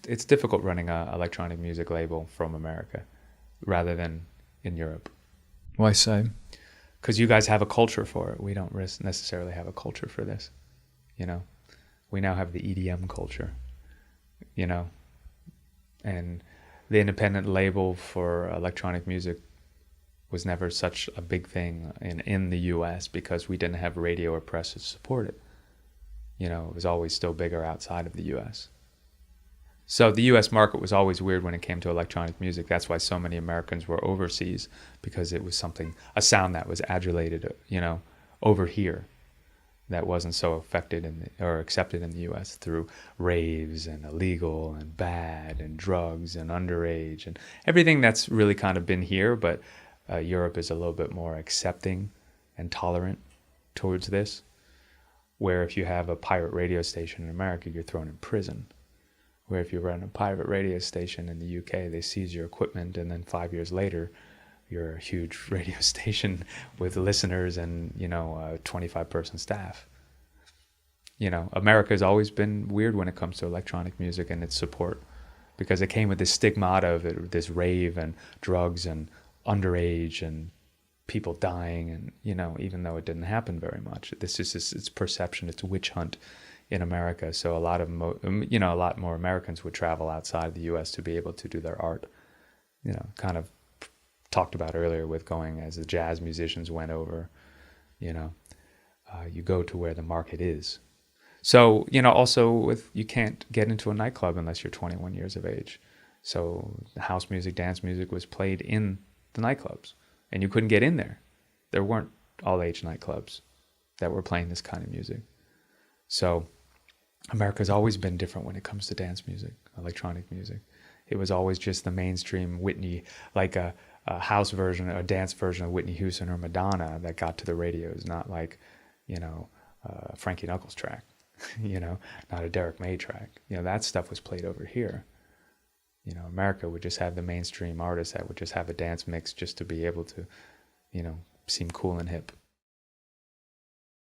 it's difficult running a electronic music label from America rather than in Europe. Why so? Because you guys have a culture for it. We don't necessarily have a culture for this. You know, we now have the EDM culture. You know, and the independent label for electronic music was never such a big thing in the U.S. because we didn't have radio or press to support it. You know, it was always still bigger outside of the U.S. So the U.S. market was always weird when it came to electronic music. That's why so many Americans were overseas, because it was a sound that was adulated, you know, over here, that wasn't so affected or accepted in the U.S. through raves and illegal and bad and drugs and underage and everything that's really kind of been here. But Europe is a little bit more accepting and tolerant towards this, where if you have a pirate radio station in America, you're thrown in prison. Where if you run a private radio station in the UK, they seize your equipment, and then 5 years later, you're a huge radio station with listeners and, you know, a 25-person staff. You know, America's always been weird when it comes to electronic music and its support, because it came with this stigmata of it, this rave and drugs and underage and people dying, and, you know, even though it didn't happen very much, this is just, it's perception, it's a witch hunt in America. So a lot more Americans would travel outside the U.S. to be able to do their art. You know, kind of talked about earlier with going as the jazz musicians went over. You know, you go to where the market is. So, you know, also you can't get into a nightclub unless you're 21 years of age. So the house music, dance music was played in the nightclubs, and you couldn't get in there. There weren't all-age nightclubs that were playing this kind of music. So America's always been different when it comes to dance music, electronic music. It was always just the mainstream Whitney, like a house version, a dance version of Whitney Houston or Madonna that got to the radios, not like, you know, a Frankie Knuckles track, you know, not a Derek May track. You know, that stuff was played over here. You know, America would just have the mainstream artists that would just have a dance mix just to be able to, you know, seem cool and hip.